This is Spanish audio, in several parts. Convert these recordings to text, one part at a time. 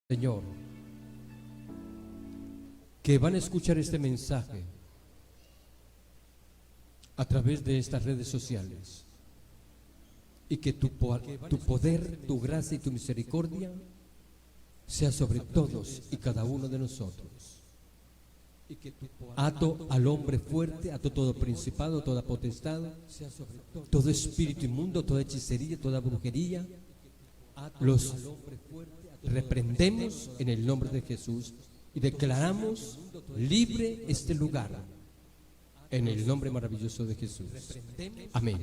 Señor, que van a escuchar este mensaje a través de estas redes sociales, y que tu poder, tu gracia y tu misericordia sea sobre todos y cada uno de nosotros. Ato al hombre fuerte, ato todo principado, toda potestad, todo espíritu inmundo, toda hechicería, toda brujería, los reprendemos en el nombre de Jesús y declaramos libre este lugar en el nombre maravilloso de Jesús. Amén.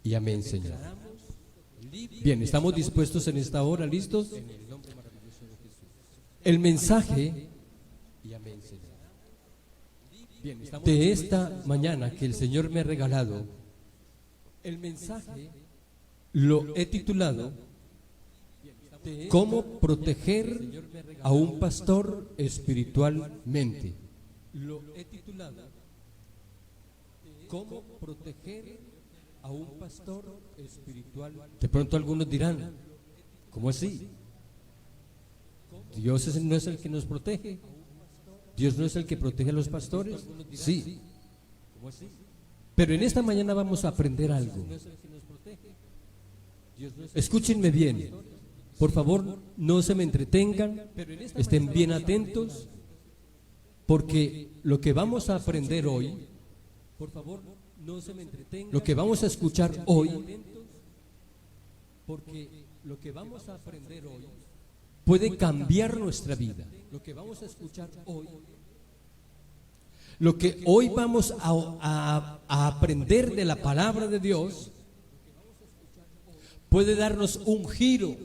Y amén, Señor. Bien, ¿estamos dispuestos en esta hora? ¿Listos? El mensaje de esta mañana que el Señor me ha regalado, el mensaje lo he titulado ¿Cómo proteger a un pastor espiritualmente? Lo he titulado ¿Cómo proteger a un pastor espiritualmente? De pronto algunos dirán, ¿cómo así? ¿Dios no es el que nos protege? ¿Dios no es el que protege a los pastores? Sí. Pero en esta mañana vamos a aprender algo. Escúchenme bien. Por favor, no se me entretengan, estén bien atentos, porque lo que vamos a aprender hoy, por favor, no se me entretengan, lo que vamos a escuchar hoy, porque lo que vamos a aprender hoy puede cambiar nuestra vida. Lo que vamos a escuchar hoy, lo que hoy vamos a aprender de la palabra de Dios, puede darnos un giro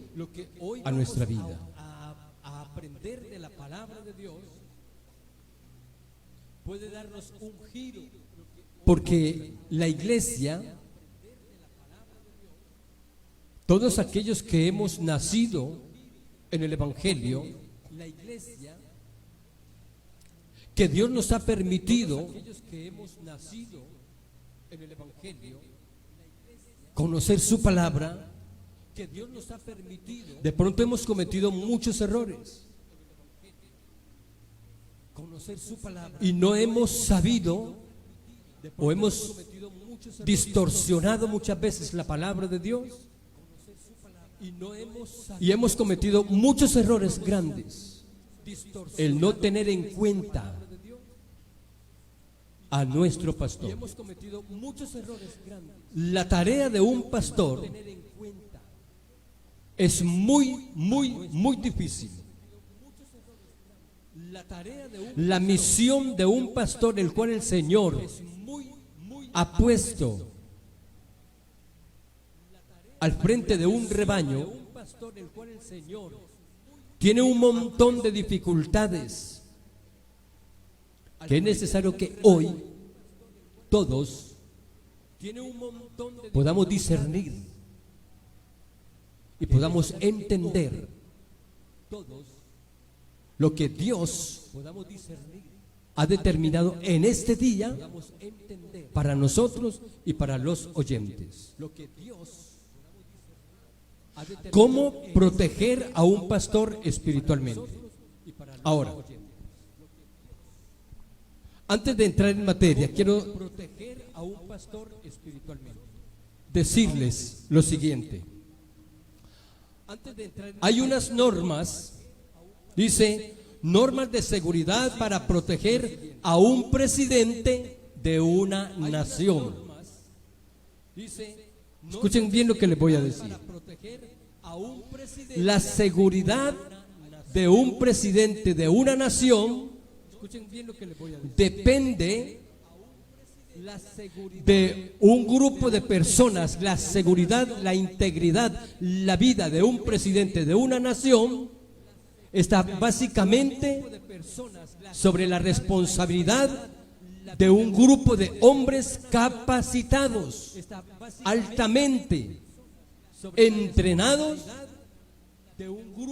a nuestra vida. A aprender de la palabra de Dios puede darnos un giro, porque la iglesia, todos aquellos que hemos nacido en el Evangelio, la iglesia que Dios nos ha permitido conocer su palabra, que Dios nos ha permitido, de pronto hemos cometido muchos errores y no hemos sabido, o hemos distorsionado muchas veces la palabra de Dios, y hemos cometido muchos errores grandes. El no tener en cuenta a nuestro pastor. La tarea de un pastor es muy difícil. La misión de un pastor, el cual el Señor ha puesto al frente de un rebaño, tiene un montón de dificultades que es necesario que hoy todos podamos discernir y podamos entender lo que Dios ha determinado en este día para nosotros y para los oyentes. ¿Cómo proteger a un pastor espiritualmente? Ahora, antes de entrar en materia, quiero decirles lo siguiente. Hay unas normas, dice, normas de seguridad para proteger a un presidente de una nación. Escuchen bien lo que les voy a decir. La seguridad de un presidente de una nación depende de un grupo de personas. La seguridad, la integridad, la vida de un presidente de una nación está básicamente sobre la responsabilidad de un grupo de hombres capacitados, altamente entrenados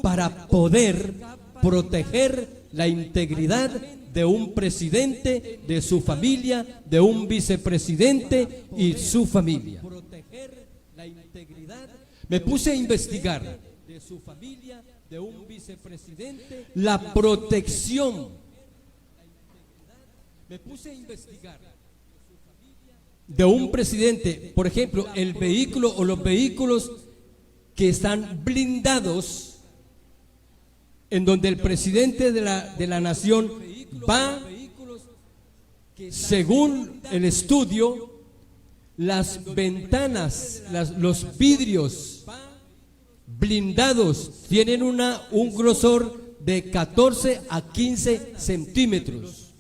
para poder proteger la integridad de un presidente, de su familia, de un vicepresidente y su familia. Me puse a investigar su familia, de un vicepresidente, la protección. Me puse a investigar de un presidente, por ejemplo, el vehículo o los vehículos que están blindados, en donde el presidente de la nación va, según el estudio, las ventanas, los vidrios blindados tienen un grosor de 14 a 15 centímetros.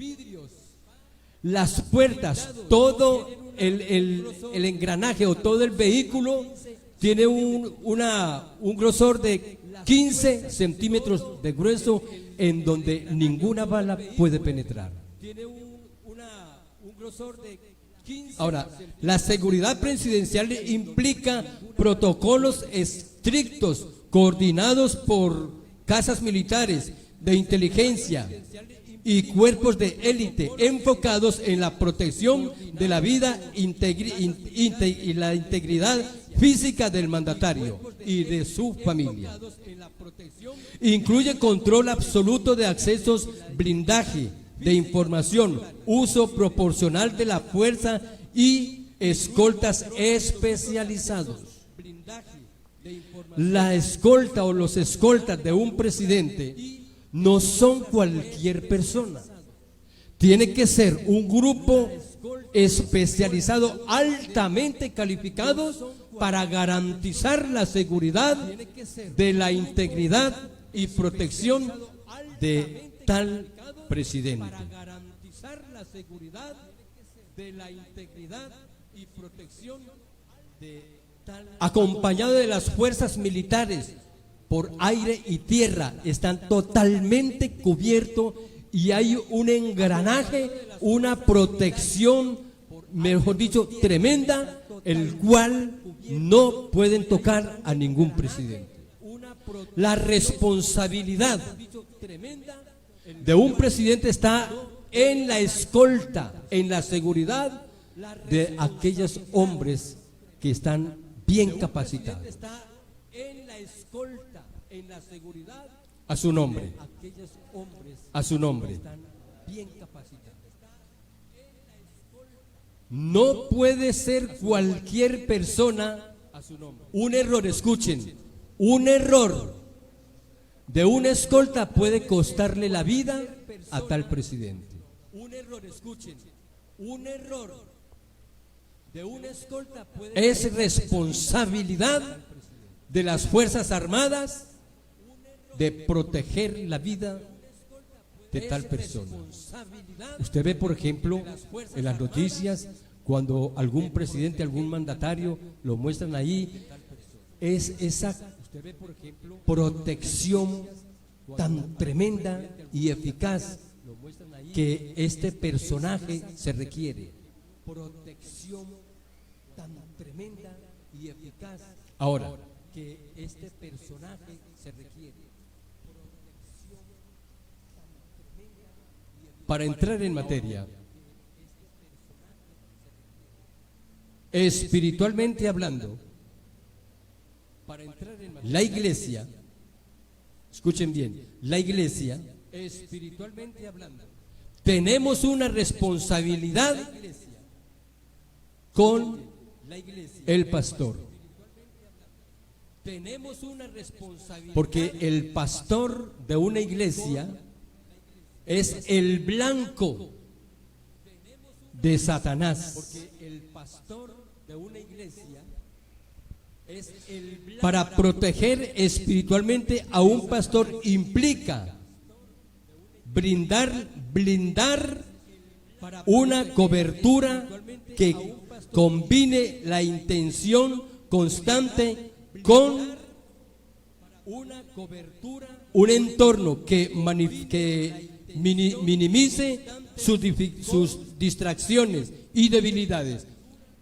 Las puertas, todo el engranaje o todo el vehículo tiene un grosor de 15 centímetros de grueso, en donde ninguna bala puede penetrar. Ahora, la seguridad presidencial implica protocolos estrictos, coordinados por casas militares, de inteligencia y cuerpos de élite, enfocados en la protección de la vida y la integridad física del mandatario y de su familia. Incluye control absoluto de accesos, blindaje de información, uso proporcional de la fuerza y escoltas especializados. La escolta o los escoltas de un presidente no son cualquier persona. Tiene que ser un grupo especializado, altamente calificados, para garantizar la seguridad de la integridad y protección de tal presidente. Para garantizar la seguridad de la integridad y protección de tal, acompañado de las fuerzas militares por aire y tierra, están totalmente cubiertos y hay un engranaje, una protección, mejor dicho, tremenda, el cual no pueden tocar a ningún presidente. La responsabilidad de un presidente está en la escolta, en la seguridad de aquellos hombres que están bien capacitados. A su nombre, a su nombre. No puede ser cualquier persona. Un error, escuchen, un error de una escolta puede costarle la vida a tal presidente. Un error, escuchen, un error de una escolta es responsabilidad de las Fuerzas Armadas de proteger la vida de tal persona. Usted ve, por ejemplo, en las noticias, cuando algún presidente, algún mandatario lo muestran ahí, es esa protección tan tremenda y eficaz que este personaje se requiere. Protección tan tremenda y eficaz. Ahora, que este personaje se requiere. Para entrar en materia, espiritualmente hablando, la iglesia, escuchen bien, la iglesia, espiritualmente hablando, tenemos una responsabilidad con el pastor. Tenemos una responsabilidad porque el pastor de una iglesia es el blanco de Satanás. Porque el pastor de una iglesia es el blanco. Para proteger espiritualmente a un pastor implica blindar una cobertura que combine la intención constante con un entorno que minimice sus distracciones y debilidades.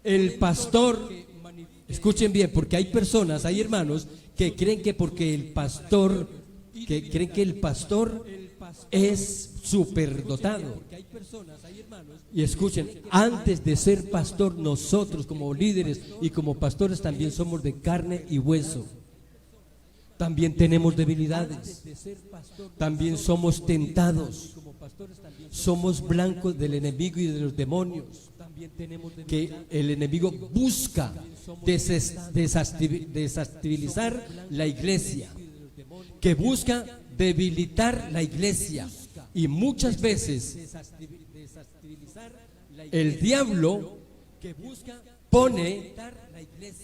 El pastor, escuchen bien, porque hay personas, hay hermanos que creen que porque el pastor, es superdotado. Y escuchen, antes de ser pastor, nosotros como líderes y como pastores también somos de carne y hueso. También tenemos debilidades. También somos tentados. Somos blancos del enemigo y de los demonios. Que el enemigo busca desestabilizar la iglesia, que busca debilitar la iglesia. Y muchas veces el diablo pone,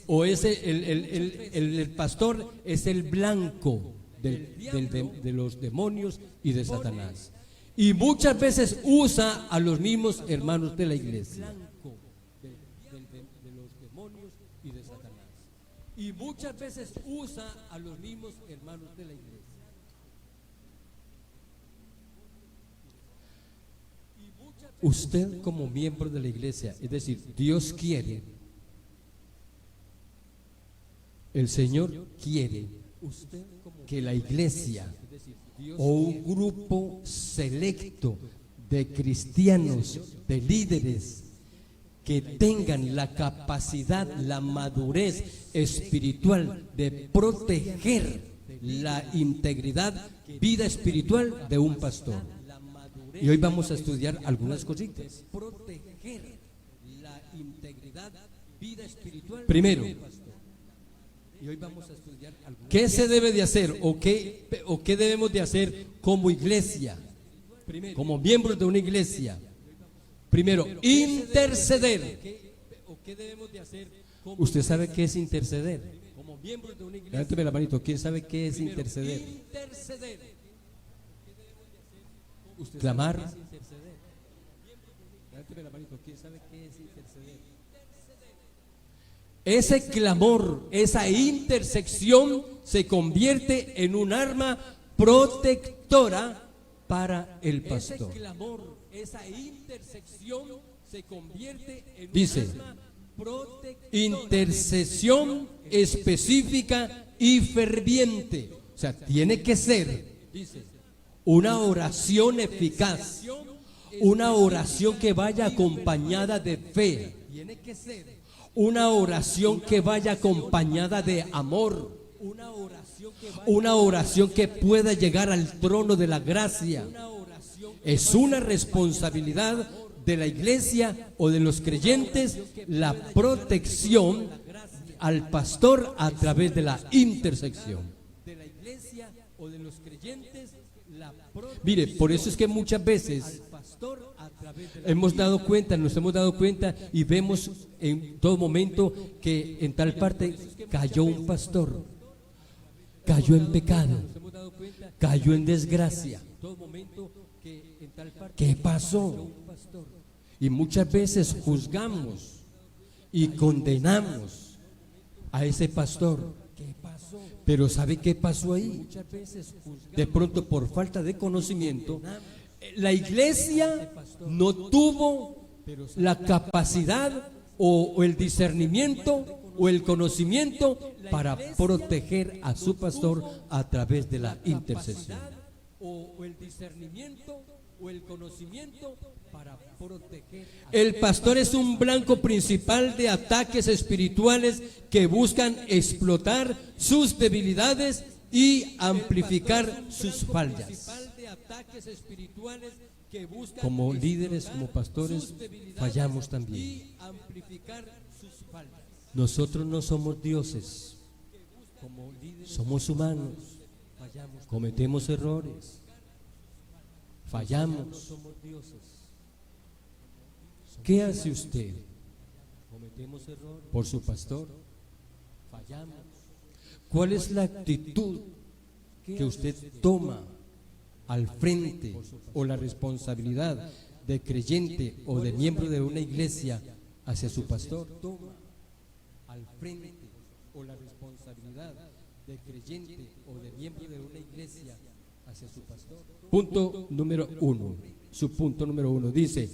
o es el pastor es el blanco de los demonios y de Satanás. Y muchas veces usa a los mismos hermanos de la iglesia. Y muchas veces usa a los mismos hermanos de la iglesia. Usted como miembro de la iglesia, es decir, Dios quiere, el Señor quiere que la iglesia o un grupo selecto de cristianos, de líderes, que tengan la capacidad, la madurez espiritual de proteger la integridad, vida espiritual de un pastor. Y hoy vamos a estudiar algunas cositas. Proteger la integridad, vida espiritual. Primero, ¿qué se debe de hacer o qué debemos de hacer como iglesia, como miembros de una iglesia? Primero, interceder. ¿Usted sabe qué es interceder? Levánteme la manito. ¿Quién sabe qué es interceder? Clamar. Levánteme la manito. ¿Quién sabe qué es interceder? Ese clamor, esa intersección se convierte en un arma protectora para el pastor. Esa intersección se convierte en dice, intercesión específica y ferviente. O sea, tiene que ser una oración eficaz, una oración que vaya acompañada de fe, una oración que vaya acompañada de amor, una oración que pueda llegar al trono de la gracia. Es una responsabilidad de la iglesia o de los creyentes la protección al pastor a través de la intersección. Mire, por eso es que muchas veces nos hemos dado cuenta y vemos en todo momento que en tal parte cayó un pastor, cayó en pecado, cayó en desgracia. ¿Qué pasó? Y muchas veces juzgamos y condenamos a ese pastor. Pero ¿sabe qué pasó ahí? De pronto, por falta de conocimiento, la iglesia no tuvo la capacidad o el discernimiento o el conocimiento para proteger a su pastor a través de la intercesión. El pastor es un blanco principal de ataques espirituales que buscan explotar sus debilidades y amplificar sus fallas. Como líderes, como pastores, fallamos también. Nosotros no somos dioses, somos humanos, cometemos errores, fallamos. ¿Qué hace usted por su pastor? ¿Cuál es la actitud que usted toma al frente o la responsabilidad de creyente o de miembro de una iglesia hacia su pastor? Al frente o la responsabilidad de creyente o de miembro de una iglesia hacia su pastor. Punto número 1. Su punto número 1 dice: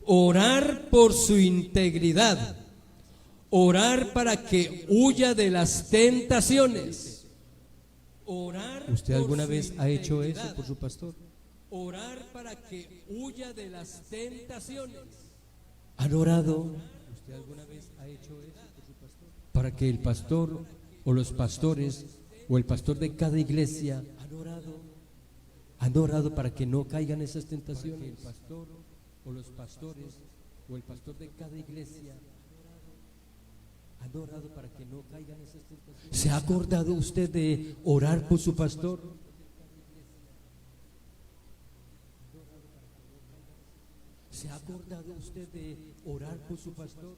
orar por su integridad, orar para que huya de las tentaciones. ¿Usted alguna vez ha hecho eso por su pastor? Orar para que huya de las tentaciones. ¿Han orado? ¿Usted alguna vez ha hecho eso por su pastor? Para que el pastor o los pastores o el pastor de cada iglesia han orado para que no caigan esas tentaciones? El pastor o los pastores o el pastor de cada iglesia han orado para que no caigan esas tentaciones. ¿Se ha acordado usted de orar por su pastor? ¿Se ha acordado usted de orar por su pastor?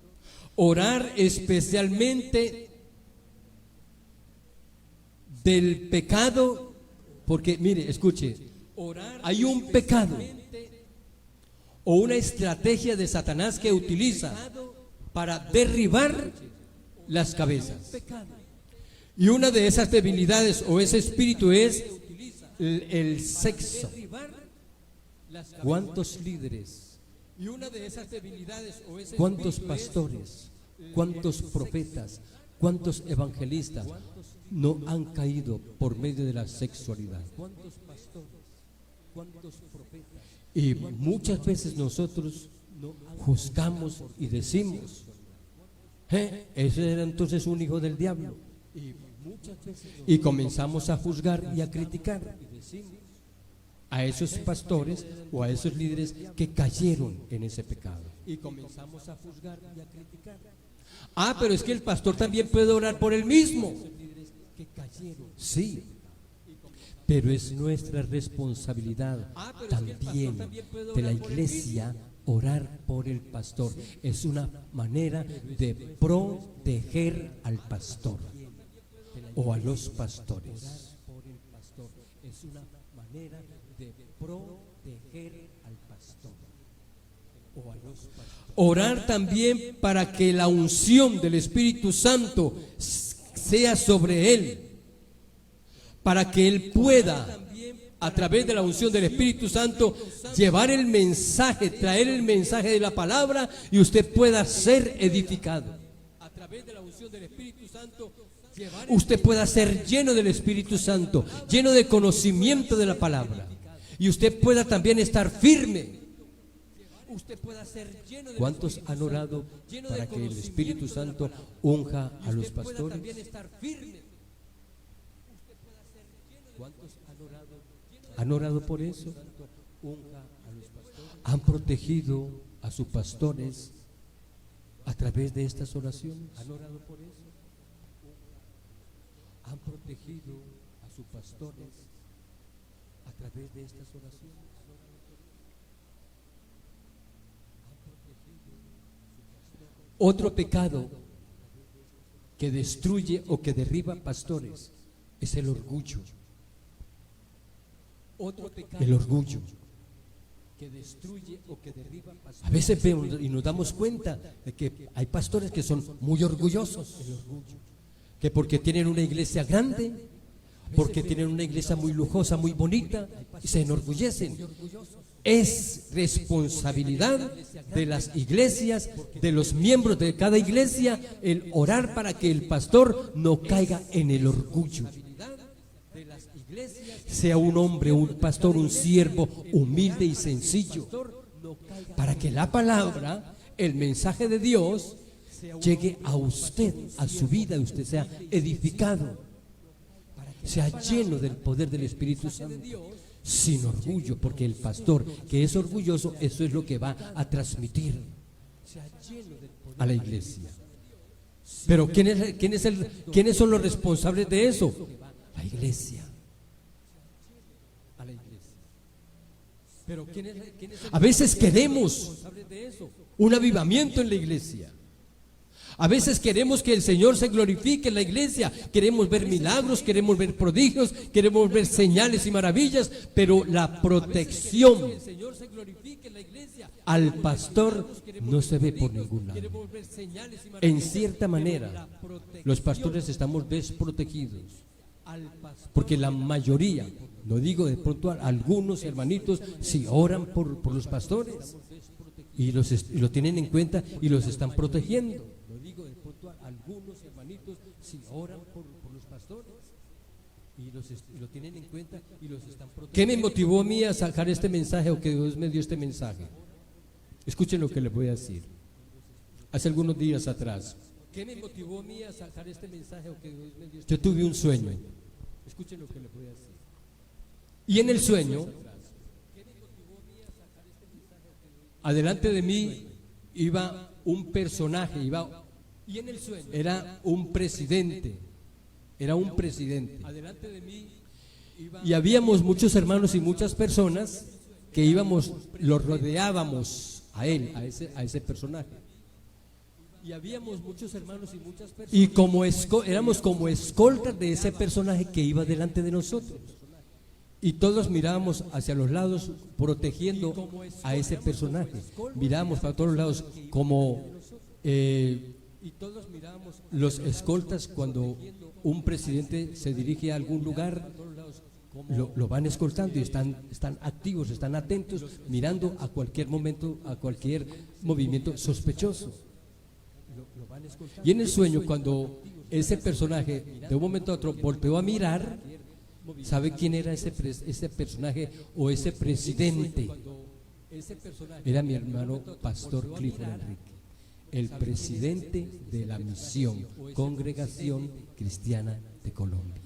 Orar especialmente del pecado, porque mire, escuche, hay un pecado o una estrategia de Satanás que utiliza para derribar las cabezas. Y una de esas debilidades o ese espíritu es el sexo. ¿Cuántos líderes? Y una de esas debilidades o ese ¿cuántos pastores? ¿Cuántos profetas? ¿Cuántos evangelistas no han caído por medio de la sexualidad? ¿Cuántos pastores? ¿Cuántos profetas? Y muchas veces nosotros juzgamos y decimos, ese era entonces un hijo del diablo. Y comenzamos a juzgar y a criticar a esos pastores o a esos líderes que cayeron en ese pecado. Y comenzamos a juzgar y a criticar. Pero es que el pastor también puede orar por él mismo. Sí, pero es nuestra responsabilidad también de la iglesia orar por el pastor. Es una manera de proteger al pastor o a los pastores. Es una manera de proteger al pastor o a los pastores. Orar también para que la unción del Espíritu Santo sea sobre él, para que él pueda, a través de la unción del Espíritu Santo, llevar el mensaje, traer el mensaje de la palabra y usted pueda ser edificado. A través de la unción del Espíritu Santo, usted pueda ser lleno del Espíritu Santo, lleno de conocimiento de la palabra, y usted pueda también estar firme. ¿Cuántos han orado para que el Espíritu Santo unja a los pastores? ¿Cuántos han orado por eso? ¿Han protegido a sus pastores a través de estas oraciones? ¿Han orado por eso? ¿Han protegido a sus pastores a través de estas oraciones? Otro pecado que destruye o que derriba pastores es el orgullo. El orgullo que destruye o que derriba pastores. A veces vemos y nos damos cuenta de que hay pastores que son muy orgullosos, que porque tienen una iglesia grande, porque tienen una iglesia muy lujosa, muy bonita, y se enorgullecen. Es responsabilidad de las iglesias, de los miembros de cada iglesia, el orar para que el pastor no caiga en el orgullo. Sea un hombre, un pastor, un siervo humilde y sencillo, para que la palabra, el mensaje de Dios, llegue a usted, a su vida, y usted sea edificado, sea lleno del poder del Espíritu Santo, sin orgullo, porque el pastor que es orgulloso, eso es lo que va a transmitir a la iglesia. Pero ¿quiénes son los responsables de eso? La iglesia. A veces queremos un avivamiento en la iglesia. A veces queremos que el Señor se glorifique en la iglesia, queremos ver milagros, queremos ver prodigios, queremos ver señales y maravillas, pero la protección al pastor no se ve por ningún lado. En cierta manera, los pastores estamos desprotegidos, porque la mayoría, no digo de pronto algunos hermanitos, si oran por los pastores y lo tienen en cuenta y los están protegiendo. Algunos hermanitos si oran por los pastores y lo tienen en cuenta y los están protegiendo. ¿Qué me motivó a mí a sacar este mensaje o que Dios me dio este mensaje? Escuchen lo que les voy a decir. Hace algunos días atrás, ¿qué me motivó a mí a sacar este mensaje o que Dios me dio este mensaje? Yo tuve un sueño Escuchen lo que le voy a decir. Y en el sueño, adelante de mí iba un personaje, y en el sueño era un presidente, Adelante de mí y habíamos muchos hermanos y muchas personas que lo rodeábamos a él, a ese personaje. Y habíamos muchos hermanos y muchas personas. Y éramos como escoltas de ese personaje que iba delante de nosotros. Y todos mirábamos hacia los lados protegiendo a ese personaje. Mirábamos para todos los lados como los escoltas cuando un presidente se dirige a algún lugar, lo van escoltando y están activos, están atentos, mirando a cualquier momento, a cualquier movimiento sospechoso. Y en el sueño, cuando ese personaje de un momento a otro volteó a mirar, ¿sabe quién era ese personaje o ese presidente? Era mi hermano Pastor Clifford Enrique, el presidente de la misión Congregación Cristiana de Colombia.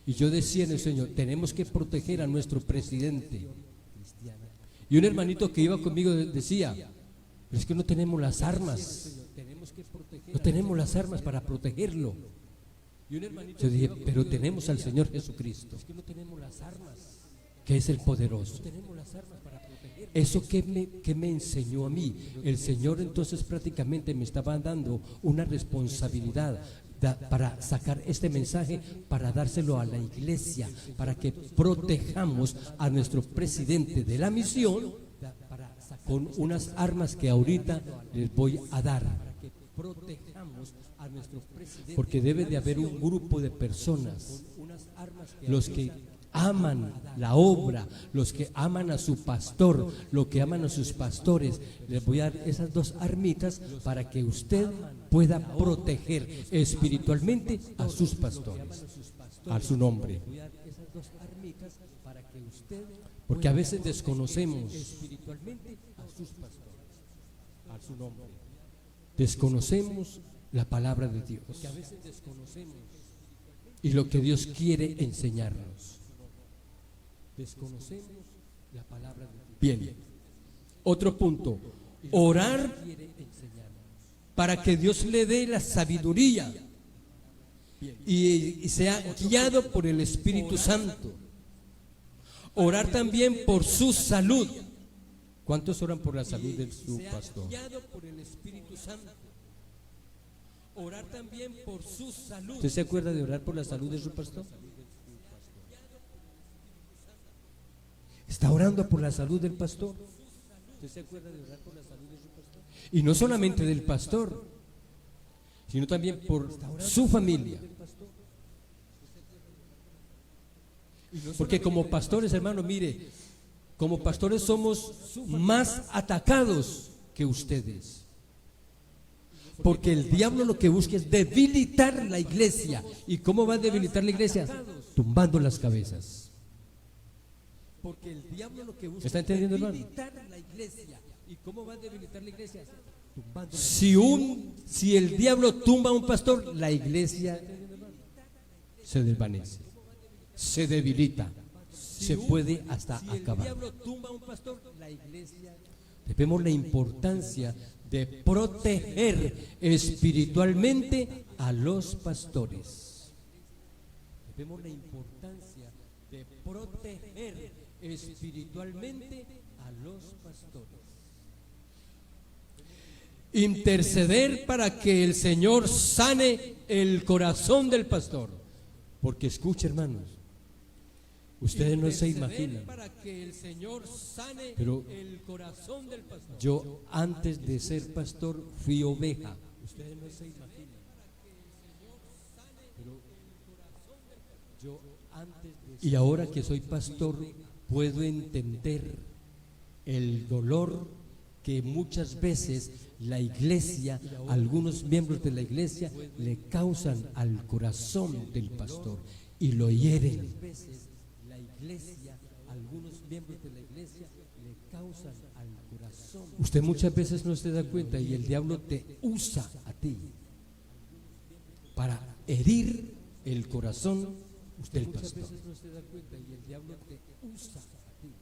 Y yo decía en el sueño, tenemos que proteger a nuestro presidente. Y un hermanito que iba conmigo decía, pero es que no tenemos las armas, no tenemos las armas para protegerlo. Yo dije, pero tenemos al Señor Jesucristo, que es el poderoso. Eso que me enseñó a mí, el Señor entonces prácticamente me estaba dando una responsabilidad para sacar este mensaje, para dárselo a la iglesia, para que protejamos a nuestro presidente de la misión con unas armas que ahorita les voy a dar. Porque debe de haber un grupo de personas, los que aman la obra, los que aman a su pastor, los que aman a sus pastores. Les voy a dar esas dos armitas para que usted pueda proteger espiritualmente a sus pastores, a su nombre. Porque a veces desconocemos espiritualmente a sus pastores, a su nombre. Desconocemos la palabra de Dios y lo que Dios quiere enseñarnos. Desconocemos la palabra de Dios. Bien, otro punto, orar para que Dios le dé la sabiduría y sea guiado por el Espíritu Santo. Orar también por su salud. ¿Cuántos oran por la salud de su pastor? Orar también por su salud. ¿Usted se acuerda de orar por la salud de su pastor? ¿Está orando por la salud del pastor? ¿Usted se acuerda de orar por la salud de su pastor? Y no solamente del pastor, sino también por su familia. Porque como pastores, hermano, mire, como pastores somos más atacados que ustedes. Porque el diablo lo que busca es debilitar la iglesia. ¿Y cómo va a debilitar la iglesia? Tumbando las cabezas. Porque el diablo lo que busca ¿está entendiendo, hermano? Debilitar la iglesia. ¿Y cómo va a debilitar la iglesia? Si el diablo tumba a un pastor, la iglesia se desvanece, se debilita, se puede hasta acabar. Vemos la importancia de proteger espiritualmente a los pastores. Vemos la importancia de proteger espiritualmente a los pastores. Interceder para que el Señor sane el corazón del pastor. Porque escuche, hermanos, ustedes no se imaginan, pero yo antes de ser pastor fui oveja. Ustedes no se imaginan, pero yo y ahora que soy pastor puedo entender el dolor que muchas veces la iglesia, algunos miembros de la iglesia le causan al corazón del pastor y lo hieren. La iglesia, algunos miembros de la iglesia le causan al corazón. Usted muchas veces no se da cuenta y el diablo te usa a ti. para herir el corazón del pastor.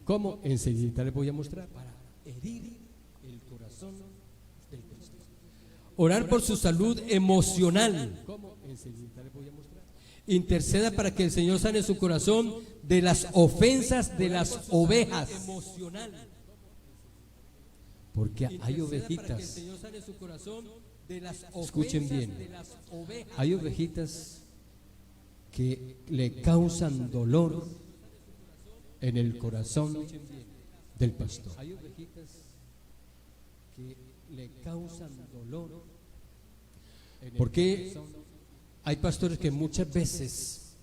¿Cómo? Enseguida les voy a mostrar. Para herir el corazón del pastor. Orar por su salud emocional. ¿Cómo? Enseguida les voy a mostrar. Interceda para que el Señor sane su corazón de las ofensas de las ovejas. Porque hay ovejitas. Escuchen bien. Hay ovejitas que le causan dolor en el corazón del pastor. Hay ovejitas que le causan dolor. Porque hay pastores que muchas veces,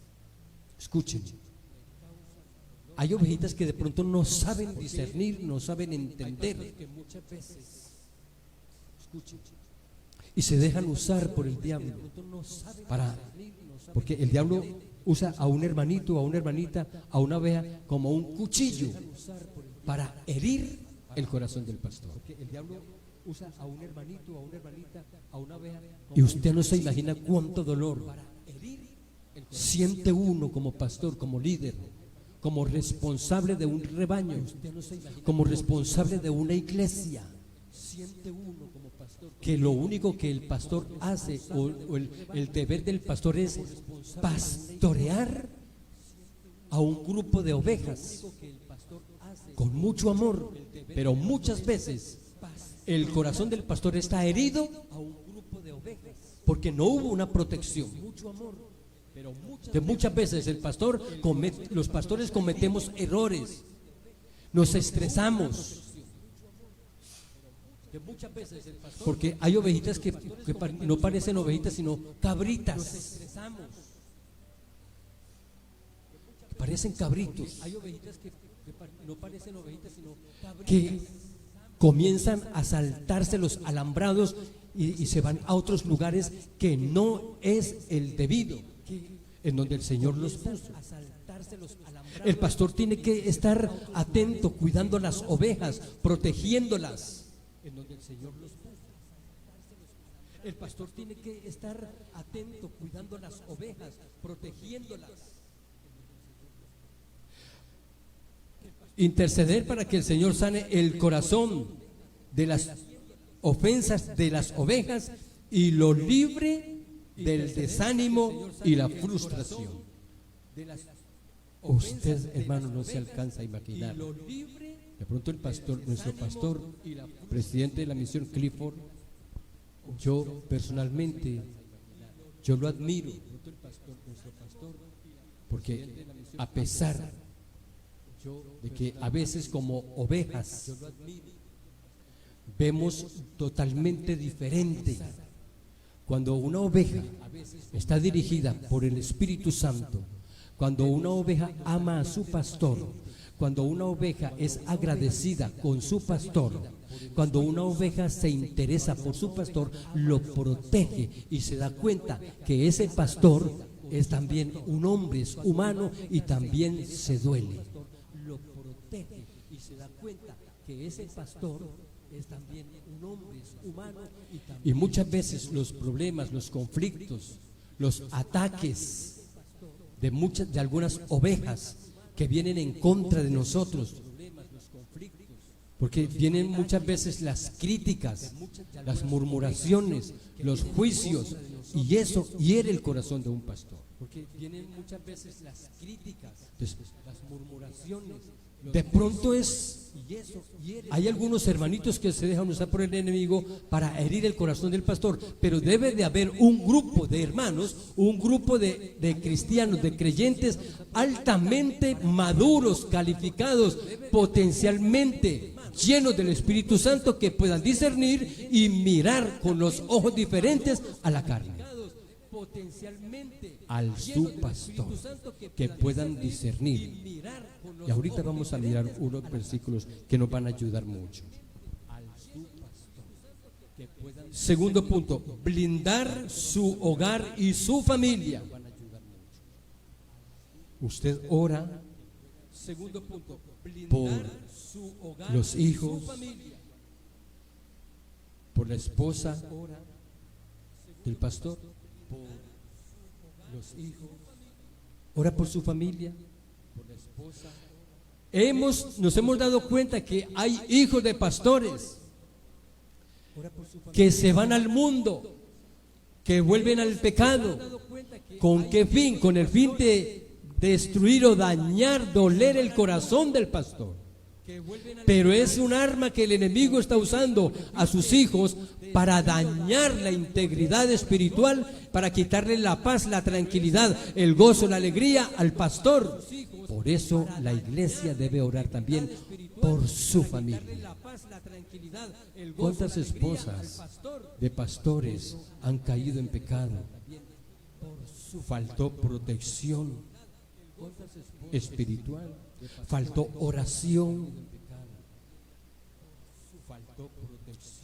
escuchen, hay ovejitas que de pronto no saben discernir, no saben entender, y se dejan usar por el diablo porque el diablo usa a un hermanito, a una hermanita, a una oveja como un cuchillo para herir el corazón del pastor. Usa a un hermanito, a una hermanita, a una oveja, y usted no se imagina cuánto dolor siente uno como pastor, como líder, como responsable de un rebaño, como responsable de una iglesia. Siente uno como pastor que lo único que el pastor hace o el deber del pastor es pastorear a un grupo de ovejas con mucho amor, pero muchas veces el corazón del pastor está herido porque no hubo una protección. Que muchas veces los pastores cometemos errores, nos estresamos, porque hay ovejitas que no parecen ovejitas sino cabritas, parecen cabritos, que comienzan a saltarse los alambrados y se van a otros lugares que no es el debido, en donde el Señor los puso. El pastor tiene que estar atento, cuidando las ovejas, protegiéndolas. En donde el Señor los puso. El pastor tiene que estar atento, cuidando las ovejas, protegiéndolas. Interceder para que el Señor sane el corazón de las ofensas de las ovejas y lo libre del desánimo y la frustración. Usted, hermano, no se alcanza a imaginar. De pronto el pastor, nuestro pastor, presidente de la misión Clifford, yo personalmente, yo lo admiro, porque a pesar de que a veces como ovejas vemos totalmente diferente. Cuando una oveja está dirigida por el Espíritu Santo, cuando una oveja ama a su pastor, cuando una oveja es agradecida con su pastor, cuando una oveja se interesa por su pastor, lo protege y se da cuenta que ese pastor es también un hombre, es humano y también se duele. Lo protege y se da cuenta que ese pastor es también un hombre, es humano y muchas veces los problemas, los conflictos, los ataques de algunas ovejas que vienen en contra de nosotros, porque vienen muchas veces las críticas, las murmuraciones, los juicios, y eso hiere el corazón de un pastor. Porque vienen muchas veces las críticas, las murmuraciones. De pronto hay algunos hermanitos que se dejan usar por el enemigo para herir el corazón del pastor, pero debe de haber un grupo de hermanos, un grupo de cristianos, de creyentes altamente maduros, calificados, potencialmente llenos del Espíritu Santo, que puedan discernir y mirar con los ojos diferentes a la carne, al su pastor, que puedan discernir. Y ahorita vamos a mirar unos versículos que nos van a ayudar mucho. Segundo punto, blindar su hogar y su familia. Usted ora por los hijos, por la esposa del pastor, ora por su familia. Nos hemos dado cuenta que hay hijos de pastores que se van al mundo, que vuelven al pecado. ¿Con qué fin? Con el fin de destruir o dañar, doler el corazón del pastor. Pero es un arma que el enemigo está usando a sus hijos para dañar la integridad espiritual, para quitarle la paz, la tranquilidad, el gozo, la alegría al pastor. Por eso la iglesia debe orar también por su familia. ¿Cuántas esposas de pastores han caído en pecado? Faltó protección espiritual, faltó oración.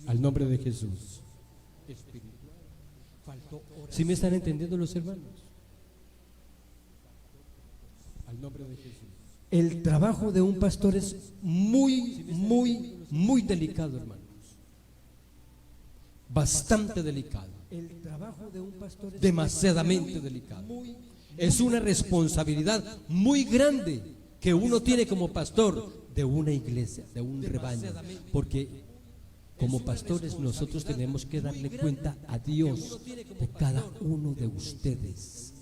Al nombre de Jesús. ¿Sí me están entendiendo los hermanos? Al nombre de Jesús. El trabajo de un pastor es muy delicado, hermanos. Bastante delicado. El trabajo de un pastor es demasiadamente delicado. Es una responsabilidad muy grande que uno tiene como pastor de una iglesia, de un rebaño, porque como pastores nosotros tenemos que darle cuenta a Dios de cada uno de ustedes.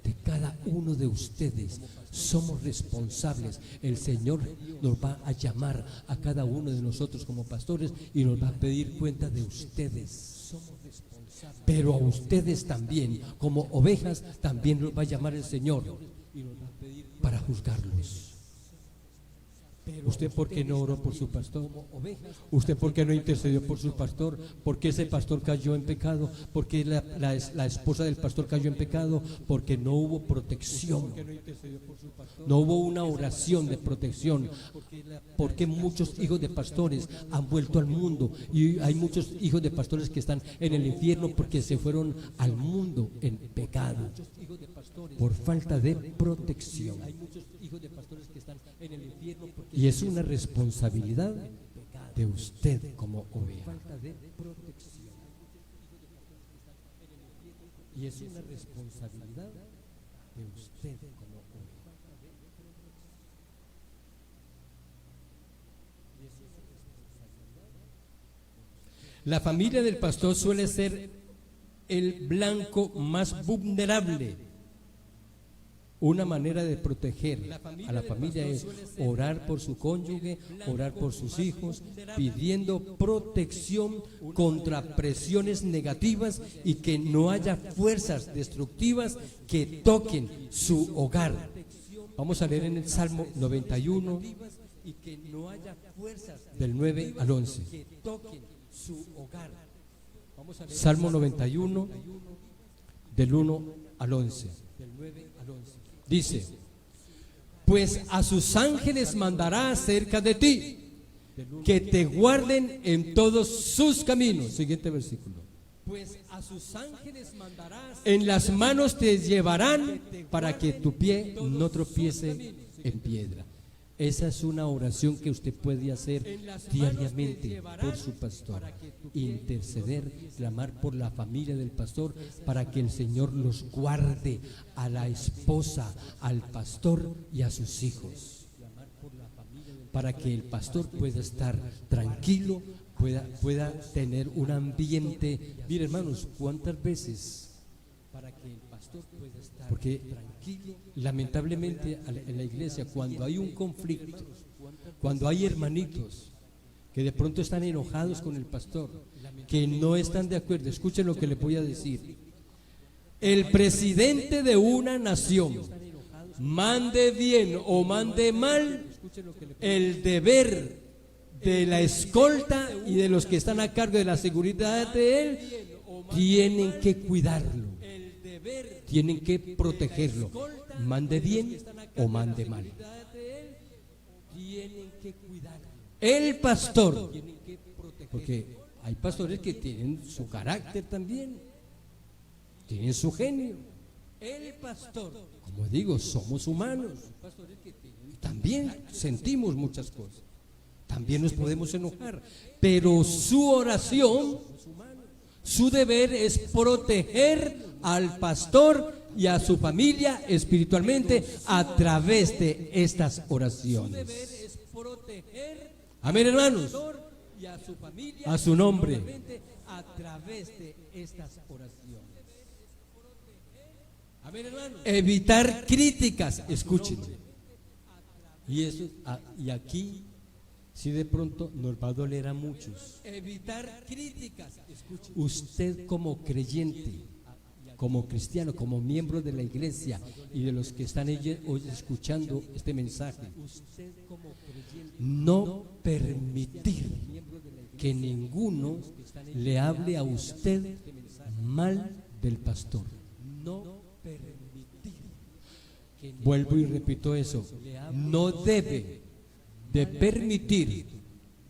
De cada uno de ustedes somos responsables. El Señor nos va a llamar a cada uno de nosotros como pastores y nos va a pedir cuenta de ustedes. Pero a ustedes también, como ovejas, también nos va a llamar el Señor para juzgarlos. ¿Usted por qué no oró por su pastor? ¿Usted por qué no intercedió por su pastor? ¿Por qué ese pastor cayó en pecado? ¿Por qué la esposa del pastor cayó en pecado? Porque no hubo protección. No hubo una oración de protección. Porque muchos hijos de pastores han vuelto al mundo y hay muchos hijos de pastores que están en el infierno porque se fueron al mundo en pecado por falta de protección. Y es una responsabilidad de usted como oveja. Y es una responsabilidad de usted como oveja. La familia del pastor suele ser el blanco más vulnerable. Una manera de proteger a la familia es orar por su cónyuge, orar por sus hijos, pidiendo protección contra presiones negativas y que no haya fuerzas destructivas que toquen su hogar. Vamos a leer en el Salmo 91, del 9 al 11. Salmo 91, del 1 al 11. Dice: pues a sus ángeles mandará acerca de ti, que te guarden en todos sus caminos. Siguiente versículo. Pues a sus ángeles mandará, en las manos te llevarán para que tu pie no tropiece en piedra. Esa es una oración que usted puede hacer diariamente por su pastor. Interceder, clamar por la familia del pastor para que el Señor los guarde, a la esposa, al pastor y a sus hijos. Para que el pastor pueda estar tranquilo, pueda tener un ambiente. Mire, hermanos, ¿cuántas veces? Porque lamentablemente en la iglesia, cuando hay un conflicto, cuando hay hermanitos que de pronto están enojados con el pastor, que no están de acuerdo, escuchen lo que les voy a decir. El presidente de una nación, mande bien o mande mal, el deber de la escolta y de los que están a cargo de la seguridad de él, tienen que cuidarlo, tienen que protegerlo, mande bien o mande mal. El pastor, porque hay pastores que tienen su carácter también, tienen su genio. El pastor, como digo, somos humanos, también sentimos muchas cosas, también nos podemos enojar, pero su oración, su deber es proteger al pastor y a su familia espiritualmente a través de estas oraciones. Amén, hermanos. A su nombre. A través de estas oraciones. Amén, hermanos. Evitar críticas. Escuchen. Y aquí, si de pronto nos va a doler a muchos. Evitar críticas. Usted como creyente, como cristiano, como miembro de la iglesia y de los que están hoy escuchando este mensaje, no permitir que ninguno le hable a usted mal del pastor. No permitir. Vuelvo y repito eso. No debe de permitir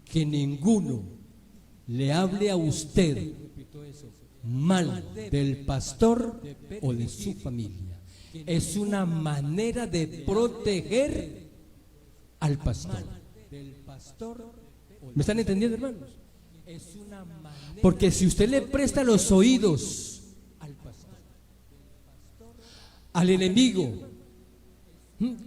que ninguno le hable a usted mal del pastor o de su familia. Es una manera de proteger al pastor. ¿Me están entendiendo, hermanos? Porque si usted le presta los oídos al pastor, al enemigo,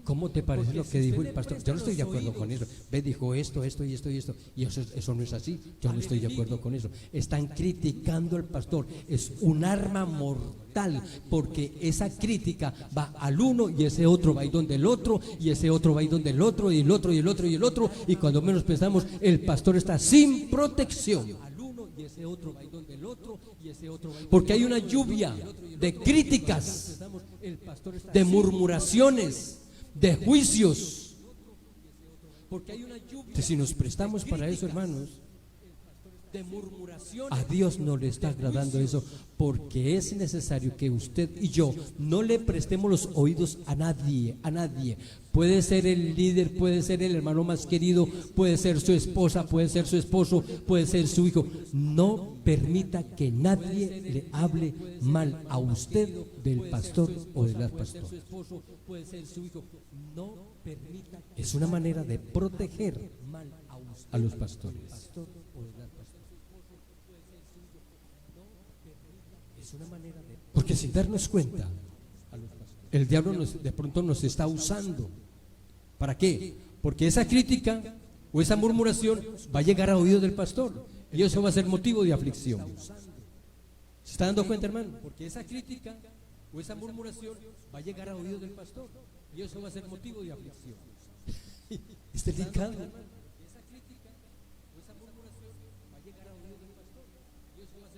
¿cómo te parece lo que dijo el pastor? Yo no estoy de acuerdo con eso. Ve, dijo esto, esto y esto y esto. Y eso no es así. Yo no estoy de acuerdo con eso. Están criticando al pastor. Es un arma mortal, porque esa crítica va al uno y ese otro va ahí donde el otro y ese otro va ahí donde el otro y el otro y el otro y el otro. Y cuando menos pensamos, el pastor está sin protección. Porque hay una lluvia de críticas, de murmuraciones, de juicios. Si nos prestamos para eso, hermanos, a Dios no le está agradando eso, porque es necesario que usted y yo no le prestemos los oídos a nadie, a nadie. Puede ser el líder, puede ser el hermano más querido, puede ser su esposa, puede ser su esposo, puede ser su hijo. No permita que nadie le hable mal a usted del pastor o de la pastora. Es una manera de proteger a los pastores. Porque sin darnos cuenta, el diablo de pronto nos está usando. ¿Para qué? Porque esa crítica o esa murmuración va a llegar a oídos del pastor y eso va a ser motivo de aflicción. ¿Se está dando cuenta, hermano? Porque esa crítica o esa murmuración va a llegar a oídos del pastor y eso va a ser motivo de aflicción. Es delicado.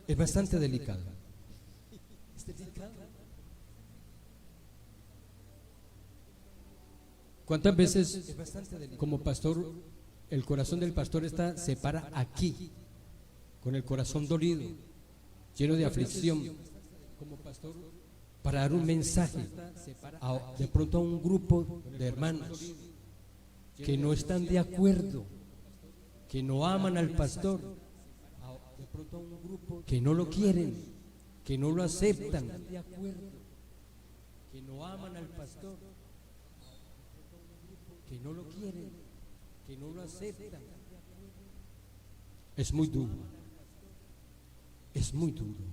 Es bastante delicado. ¿Cuántas veces como pastor el corazón del pastor se para aquí, con el corazón dolido, lleno de aflicción, para dar un mensaje de pronto a un grupo de hermanos que no están de acuerdo, que no aman al pastor, que no lo quieren, que no lo aceptan, que no aman al pastor, que no lo quieren, que no lo aceptan? Es muy duro, es muy duro,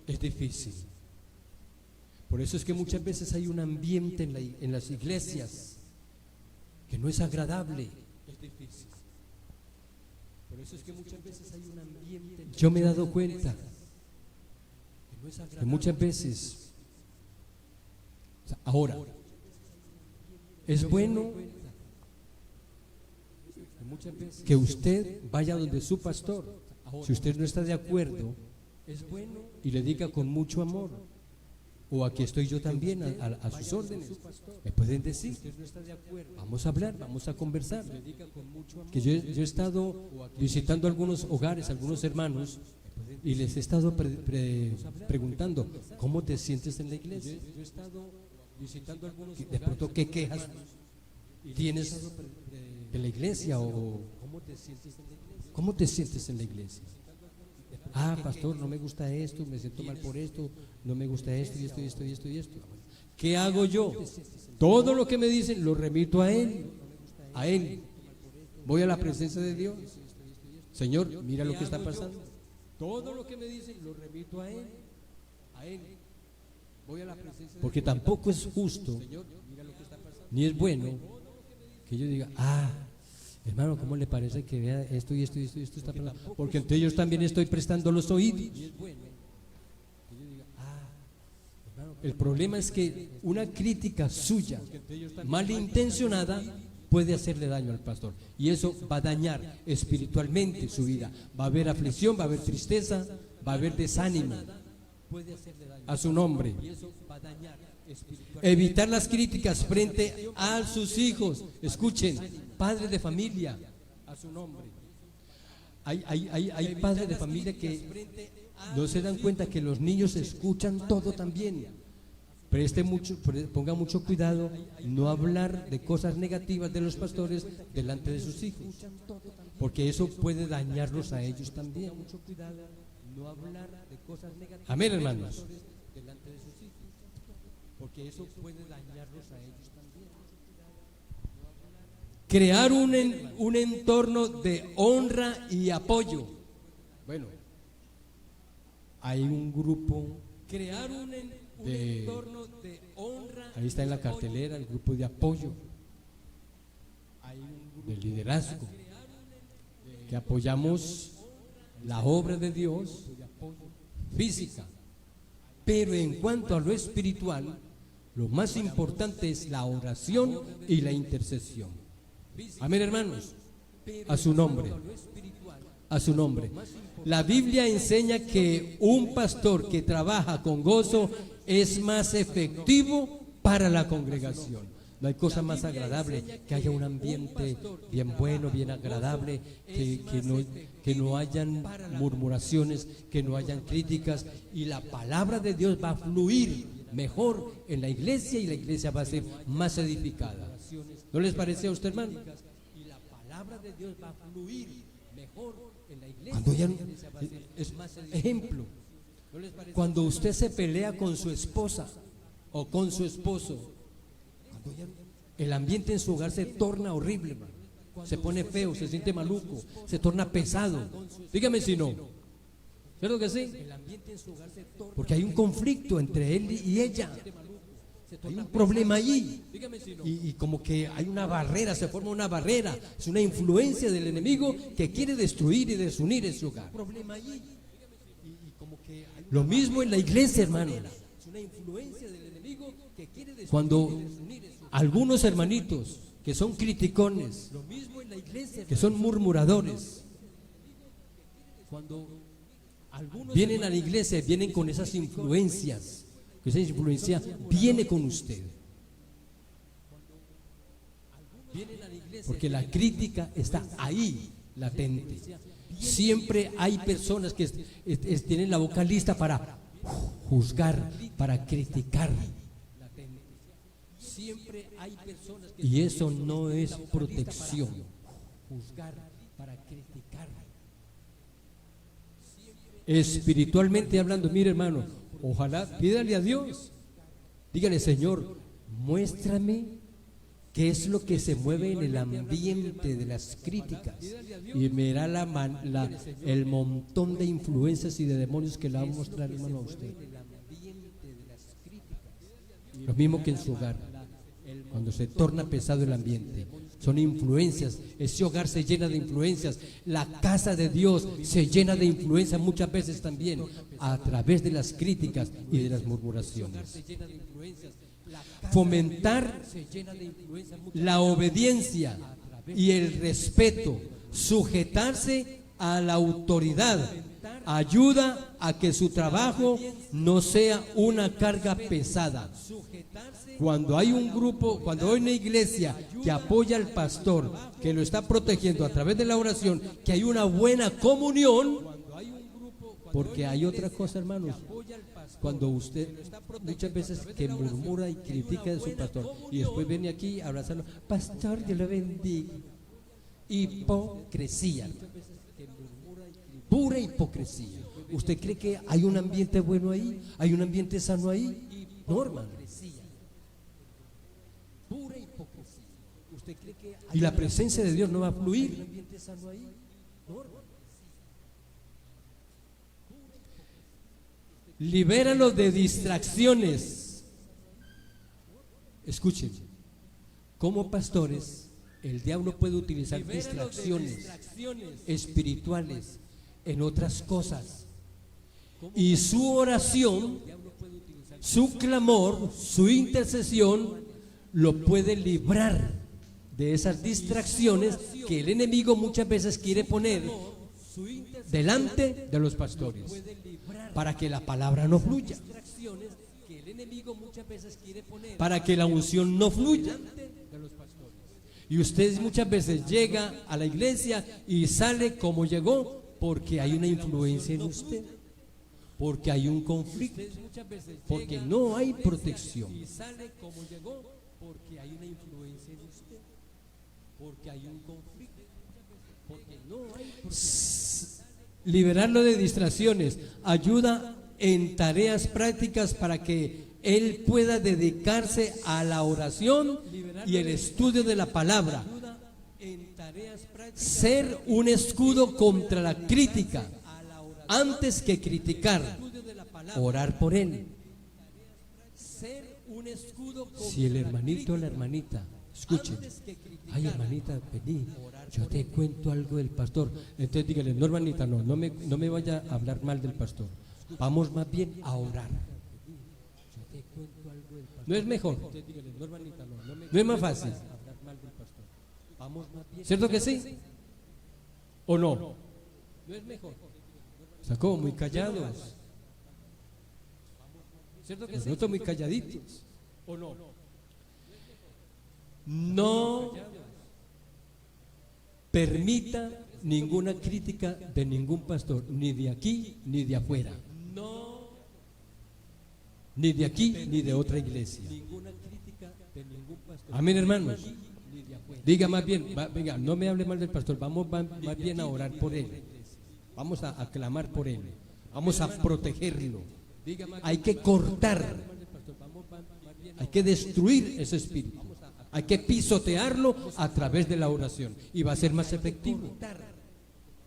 es difícil. Por eso es que muchas veces hay un ambiente en las iglesias que no es agradable. Es difícil. Por eso es que muchas veces hay un ambiente. Yo me he dado cuenta que muchas veces, ahora, es bueno que usted vaya donde su pastor, si usted no está de acuerdo, y le diga con mucho amor, o aquí estoy yo también a sus órdenes. Me pueden decir, vamos a hablar, vamos a conversar. Que yo he estado visitando algunos hogares, algunos hermanos, y les he estado preguntando, ¿cómo te sientes en la iglesia? De pronto, ¿qué quejas tienes de la iglesia? ¿O cómo te sientes en la iglesia? Ah, pastor, no me gusta esto, me siento mal por esto, no me gusta esto y esto y esto y esto y esto. ¿Qué hago yo? Todo lo que me dicen lo remito a Él, a Él. Voy a la presencia de Dios. Señor, mira lo que está pasando. Todo lo que me dicen lo remito a Él, a Él. Porque tampoco es justo ni es bueno que yo diga, hermano, ¿cómo le parece que vea esto y esto y esto está pasando? Porque entonces yo también estoy prestando los oídos. El problema es que una crítica suya, malintencionada, puede hacerle daño al pastor. Y eso va a dañar espiritualmente su vida. Va a haber aflicción, va a haber tristeza, va a haber desánimo a su nombre. Evitar las críticas frente a sus hijos. Escuchen, padres de familia, a su nombre. Hay padres de familia que no se dan cuenta que los niños escuchan todo también. Ponga mucho cuidado, no hablar de cosas negativas de los pastores delante de sus hijos, porque eso puede dañarlos a ellos también. Amén, hermanos. Porque eso puede dañarlos a ellos también. Crear un entorno de honra y apoyo. Bueno, hay un grupo. Crear un entorno de honra. Ahí está en la cartelera el grupo de apoyo, de liderazgo, que apoyamos la obra de Dios física. Pero en cuanto a lo espiritual, lo más importante es la oración y la intercesión. Amén, hermanos. A su nombre. A su nombre. La Biblia enseña que un pastor que trabaja con gozo es más efectivo para la congregación. No hay cosa más agradable que haya un ambiente bien bueno, bien agradable, que no hayan murmuraciones, que no hayan críticas, y la palabra de Dios va a fluir mejor en la iglesia y la iglesia va a ser más edificada. ¿No les parece a usted, hermano? Y la palabra de Dios va a fluir mejor en la iglesia. Cuando ya, ejemplo, cuando usted se pelea con su esposa o con su esposo, el ambiente en su hogar se torna horrible, hermano. Se pone feo, se siente maluco, se torna pesado. Dígame si no. ¿Cierto que sí? Porque hay un conflicto entre él y ella. Hay un problema allí. Y como que hay una barrera, se forma una barrera. Es una influencia del enemigo que quiere destruir y desunir en su hogar. Lo mismo en la iglesia, hermano. Cuando algunos hermanitos que son criticones, que son murmuradores, cuando vienen a la iglesia, vienen con esas influencias, que esa influencia viene con usted. Porque la crítica está ahí, latente. Siempre hay personas que tienen la boca lista para juzgar, para criticar. Y eso no es protección. Espiritualmente hablando, mire, hermano, ojalá pídale a Dios, dígale: Señor, muéstrame qué es lo que se mueve en el ambiente de las críticas, y me dará el montón de influencias y de demonios que le va a mostrar, hermano, a usted. Lo mismo que en su hogar, cuando se torna pesado el ambiente, son influencias. Ese hogar se llena de influencias. La casa de Dios se llena de influencias muchas veces también a través de las críticas y de las murmuraciones. Fomentar la obediencia y el respeto, sujetarse a la autoridad, ayuda a que su trabajo no sea una carga pesada. Cuando hay un grupo, cuando hay una iglesia que apoya al pastor, que lo está protegiendo a través de la oración, que hay una buena comunión, porque hay otra cosa, hermanos. Cuando usted muchas veces que murmura y critica de su pastor y después viene aquí a abrazarlo: pastor, Dios lo bendiga. Hipocresía, pura hipocresía. ¿Usted cree que hay un ambiente bueno ahí? ¿Hay un ambiente sano ahí? No, hermano. Y la presencia de Dios no va a fluir. Libéralo de distracciones. Escuchen, como pastores, el diablo puede utilizar distracciones espirituales en otras cosas. Y su oración, su clamor, su intercesión lo puede librar de esas distracciones que el enemigo muchas veces quiere poner delante de los pastores para que la palabra no fluya, para que la unción no fluya. Y usted muchas veces llega a la iglesia y sale como llegó porque hay una influencia en usted, porque hay un conflicto, porque no hay protección. Porque hay una influencia en usted, porque hay un conflicto, porque no hay protección. Liberarlo de distracciones ayuda en tareas prácticas para que él pueda dedicarse a la oración y el estudio de la palabra. Ser un escudo contra la crítica, antes que criticar, orar por él. Si el hermanito o la hermanita, escuchen, ay hermanita, vení, yo te cuento algo del pastor. Entonces dígale, no hermanita, no me vaya a hablar mal del pastor. Vamos más bien a orar. ¿No es mejor? ¿No es más fácil? ¿Cierto que sí? ¿O no? Están como muy callados. ¿Cierto que sí? Nosotros muy calladitos. ¿O no? No permita ninguna crítica de ningún pastor, ni de aquí ni de afuera. Ni de aquí ni de otra iglesia. Amén, hermanos. Diga más bien, venga, no me hable mal del pastor, vamos más bien a orar por él. Vamos a clamar por él. Vamos a protegerlo. Hay que cortar, hay que destruir ese espíritu. Hay que pisotearlo a través de la oración y va a ser más efectivo.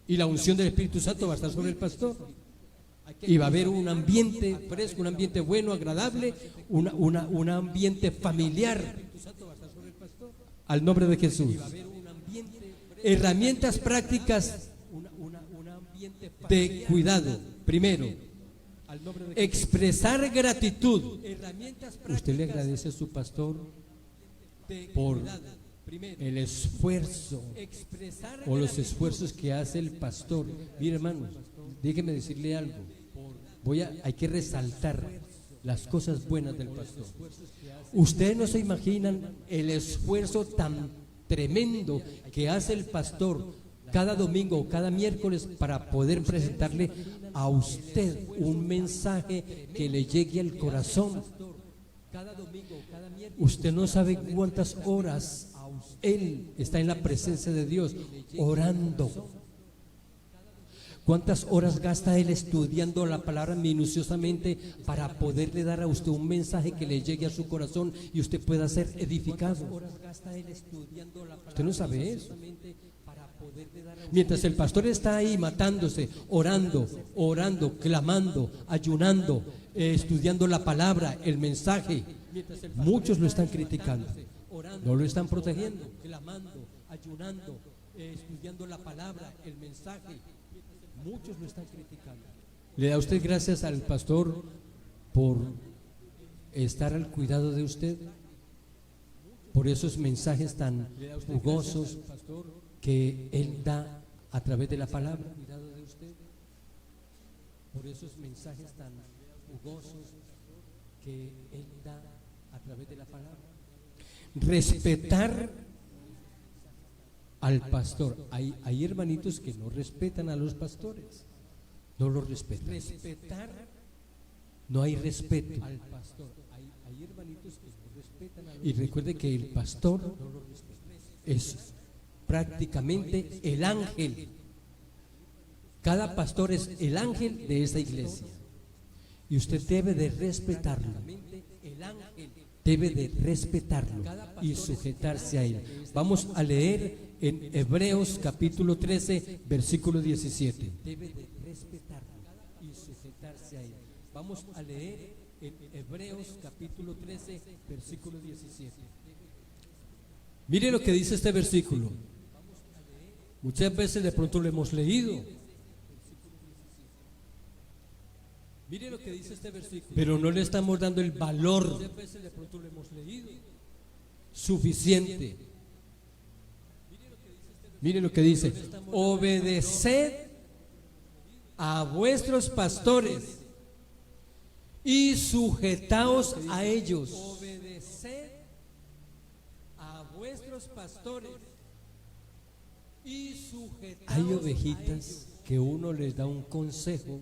Y la unción del Espíritu Santo va a estar sobre el pastor. Y va a haber un ambiente fresco, un ambiente bueno, agradable, un ambiente familiar. Al nombre de Jesús. Herramientas prácticas de cuidado. Primero, expresar gratitud. ¿Usted le agradece a su pastor por el esfuerzo o los esfuerzos que hace el pastor? Mire, hermanos, déjeme decirle algo. Hay que resaltar las cosas buenas del pastor. Ustedes no se imaginan el esfuerzo tan tremendo que hace el pastor cada domingo o cada miércoles para poder presentarle a usted un mensaje que le llegue al corazón. Usted no sabe cuántas horas él está en la presencia de Dios orando. ¿Cuántas horas gasta él estudiando la palabra minuciosamente para poderle dar a usted un mensaje que le llegue a su corazón y usted pueda ser edificado? Usted no sabe eso. Mientras el pastor está ahí matándose, orando, clamando, ayunando, estudiando la palabra, el mensaje, muchos lo están criticando, no lo están protegiendo. Estudiando la palabra, el mensaje, muchos lo están criticando. ¿Le da usted gracias al pastor por estar al cuidado de usted? Por esos mensajes tan jugosos que él da a través de la palabra. Por esos mensajes tan jugosos que él da a través de la palabra. Respetar al pastor. Hay hermanitos que no respetan a los pastores, no los respetan. No hay respeto al pastor. Hay hermanitos que no respetan a los. Y recuerde que el pastor es prácticamente el ángel. Cada pastor es el ángel de esa iglesia y usted debe de respetarlo. Debe de respetarlo y sujetarse a él. Vamos a leer en Hebreos capítulo 13, versículo 17. Debe de respetarlo y sujetarse a él. Vamos a leer en Hebreos capítulo 13, versículo 17. Mire lo que dice este versículo. Muchas veces de pronto lo hemos leído. Mire lo que dice este versículo. Pero no le estamos dando el valor. Muchas veces de pronto lo hemos leído. Suficiente. Mire lo que dice: obedeced a vuestros pastores y sujetaos a ellos. Obedeced a vuestros pastores y sujetaos. Hay ovejitas que uno les da un consejo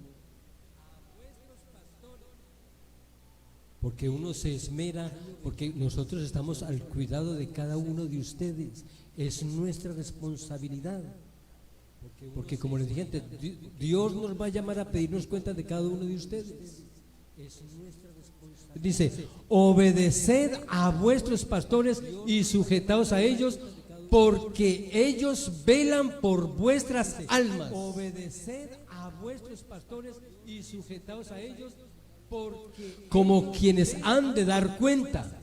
porque uno se esmera, porque nosotros estamos al cuidado de cada uno de ustedes. Es nuestra responsabilidad. Porque como les dije antes, Dios nos va a llamar a pedirnos cuenta de cada uno de ustedes. Es nuestra responsabilidad. Dice: obedeced a vuestros pastores y sujetaos a ellos, porque ellos velan por vuestras almas. Obedeced a vuestros pastores y sujetaos a ellos, como quienes han de dar cuenta.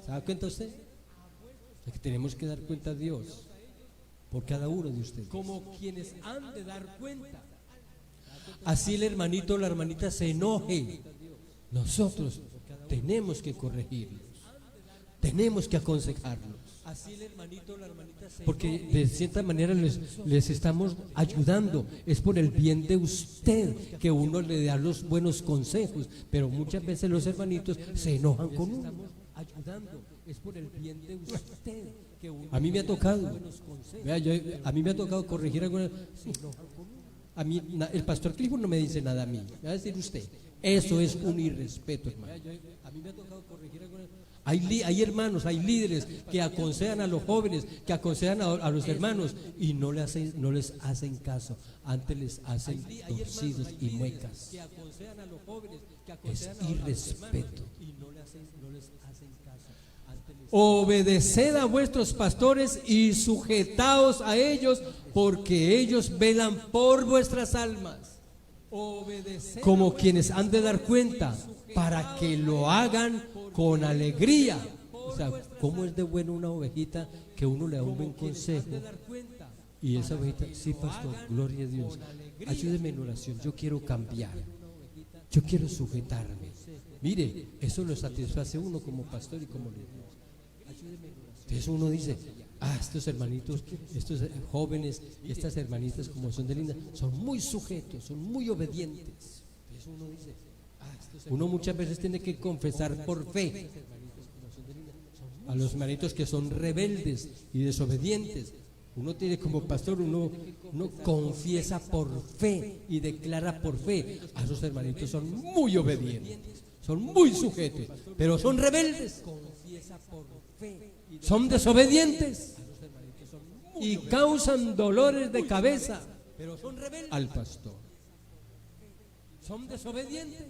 ¿Se da cuenta usted? O sea, que tenemos que dar cuenta a Dios por cada uno de ustedes. Como quienes han de dar cuenta. Así el hermanito o la hermanita se enoje, nosotros tenemos que corregirlos, tenemos que aconsejarlos. Así el hermanito o la hermanita se enoje, porque de cierta manera les estamos ayudando. Es por el bien de usted que uno le da los buenos consejos, pero muchas veces los hermanitos se enojan con uno. Ayudando, es por el bien de usted que uno. A mí me ha tocado, vea, a mí me ha tocado corregir algunas. A mí el pastor Clifford no me dice nada a mí, me va a decir usted. Eso es un irrespeto, hermano. A mí me ha tocado corregir algunas. Hay hermanos, hay líderes que aconsejan a los jóvenes, que aconsejan a los hermanos y no les hacen caso, antes les hacen torcidos y muecas. Es irrespeto. Obedeced a vuestros pastores y sujetaos a ellos, porque ellos velan por vuestras almas, como quienes han de dar cuenta, para que lo hagan con alegría. O sea, ¿cómo es de bueno una ovejita que uno le da un buen consejo? Y esa ovejita: sí, pastor, gloria a Dios, ayúdeme en oración, yo quiero cambiar, yo quiero sujetarme. Mire, eso lo satisface uno como pastor y como líder. Entonces uno dice: estos hermanitos, estos jóvenes, estas hermanitas, como son de lindas, son muy sujetos, son muy obedientes. Entonces uno dice: uno muchas veces tiene que confesar por fe a los hermanitos que son rebeldes y desobedientes. Uno tiene como pastor, uno confiesa por fe y declara por fe. A esos hermanitos son muy obedientes, son muy sujetos, pero son rebeldes, son desobedientes y causan dolores de cabeza al pastor. Son desobedientes,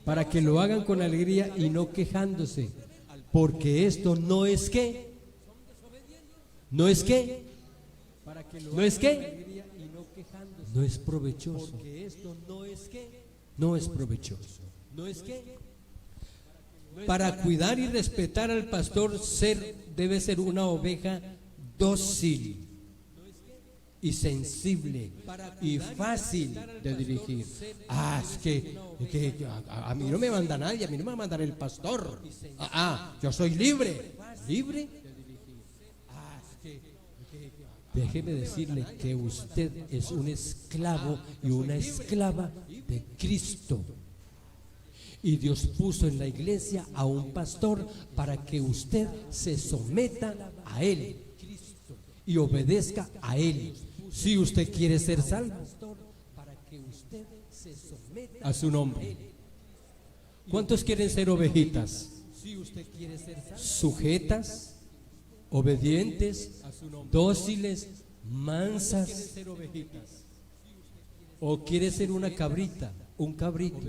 para que lo hagan con alegría y no quejándose, porque esto no es que, no es que, no es que, no es provechoso, no es provechoso. Para cuidar y respetar al pastor debe ser una oveja dócil y sensible y fácil de dirigir. Es que a mí no me manda nadie, a mí no me va a mandar el pastor. Yo soy libre. ¿Libre? Déjeme decirle que usted es un esclavo y una esclava de Cristo. Y Dios puso en la iglesia a un pastor para que usted se someta a él y obedezca a él. Si usted quiere ser salvo, a su nombre. ¿Cuántos quieren ser ovejitas? Sujetas, obedientes, dóciles, mansas. ¿O quiere ser una cabrita, un cabrito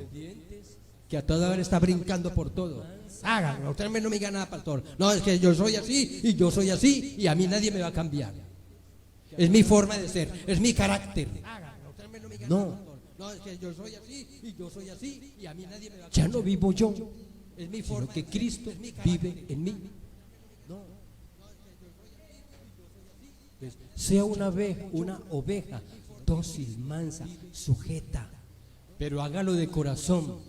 que a toda hora está brincando por todo? Háganlo, usted no me diga nada, pastor. No, es que yo soy así y yo soy así y a mí nadie me va a cambiar. Es mi forma de ser, es mi carácter. No, No, es que yo soy así y yo soy así y a mí nadie me va a... Ya no vivo yo, es mi forma, sino que Cristo vive en mí. No. Sea una oveja dócil, mansa, sujeta, pero hágalo de corazón.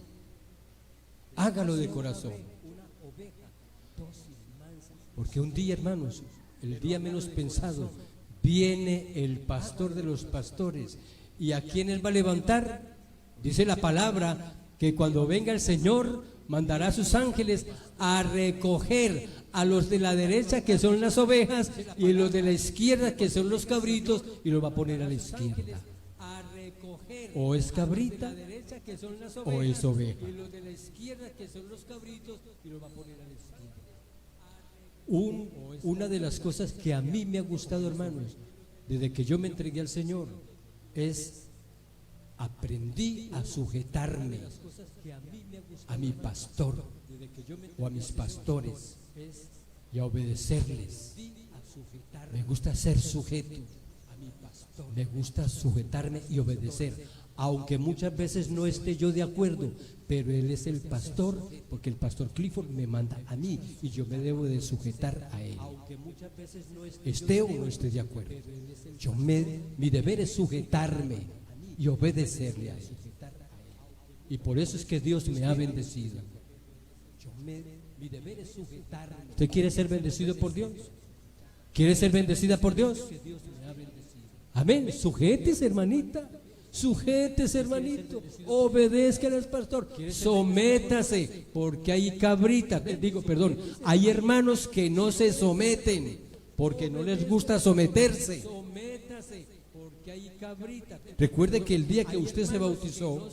Hágalo de corazón. Porque un día, hermanos, el día menos pensado, viene el pastor de los pastores. ¿Y a quién él va a levantar? Dice la palabra que cuando venga el Señor mandará a sus ángeles a recoger a los de la derecha, que son las ovejas, y los de la izquierda, que son los cabritos, y los va a poner a la izquierda. O es cabrita o es oveja. Una de las cosas que a mí me ha gustado, hermanos, desde que yo me entregué al Señor, es aprendí a sujetarme a mi pastor o a mis pastores y a obedecerles. Me gusta ser sujeto, me gusta sujetarme y obedecer, aunque muchas veces no esté yo de acuerdo, pero él es el pastor, porque el pastor Clifford me manda a mí y yo me debo de sujetar a él, esté o no esté de acuerdo. Mi deber es sujetarme y obedecerle a él, y por eso es que Dios me ha bendecido. ¿Usted quiere ser bendecido por Dios? ¿Quiere ser bendecida por Dios? Amén. Sujétese, hermanita. Sujétese, hermanito. Obedezca al pastor. Sométase, porque hay cabritas. Hay hermanos que no se someten porque no les gusta someterse. Recuerde que el día que usted se bautizó,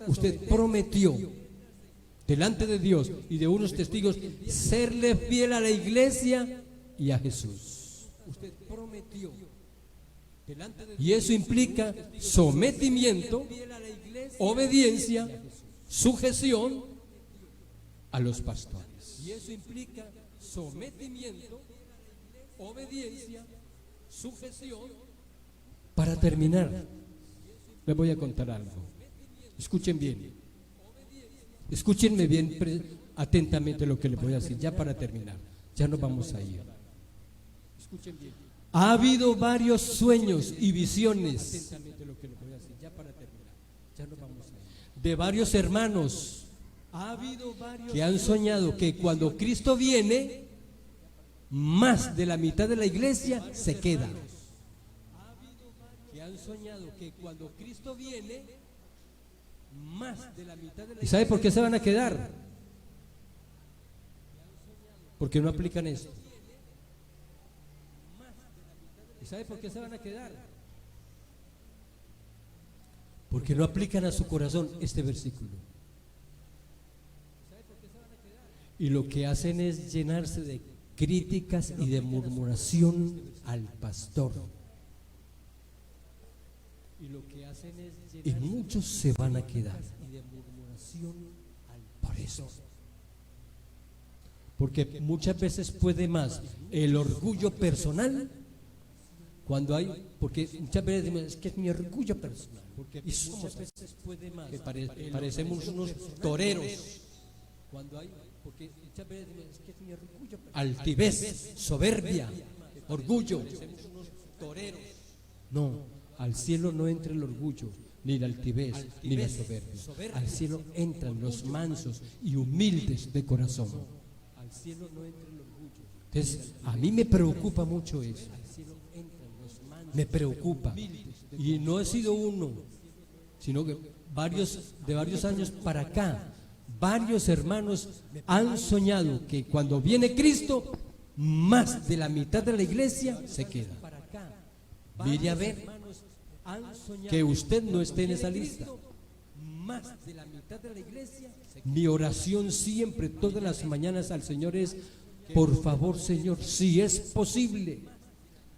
usted prometió delante de Dios y de unos testigos serle fiel a la iglesia y a Jesús. Usted prometió. Y eso implica sometimiento, obediencia, sujeción a los pastores. Y eso implica sometimiento, obediencia, sujeción. Para terminar, les voy a contar algo. Escuchen bien. Escúchenme bien atentamente lo que les voy a decir, ya para terminar. Ya nos vamos a ir. Ha habido varios sueños y visiones de varios hermanos que han soñado que cuando Cristo viene, más de la mitad de la iglesia se queda. Que han soñado que cuando Cristo viene, más de la mitad de la iglesia. ¿Y sabe por qué se van a quedar? Porque no aplican esto. ¿Y sabe por qué se van a quedar? Porque no aplican a su corazón este versículo. Y lo que hacen es llenarse de críticas y de murmuración al pastor. Y muchos se van a quedar por eso. Porque muchas veces puede más el orgullo personal cuando hay, porque muchas veces decimos, es que es mi orgullo personal, y somos que parecemos unos toreros, cuando hay, porque muchas veces decimos, es que es mi orgullo personal, altivez, soberbia, orgullo, no, al cielo no entra el orgullo, ni la altivez, ni la soberbia. Al cielo entran los mansos y humildes de corazón. Al cielo no entra el orgullo. Entonces, a mí me preocupa mucho eso. Me preocupa. Y no he sido uno, sino que de varios años para acá, varios hermanos han soñado que cuando viene Cristo, más de la mitad de la iglesia se queda. Mire a ver que usted no esté en esa lista. Mi oración siempre, todas las mañanas al Señor es: por favor, Señor, si es posible,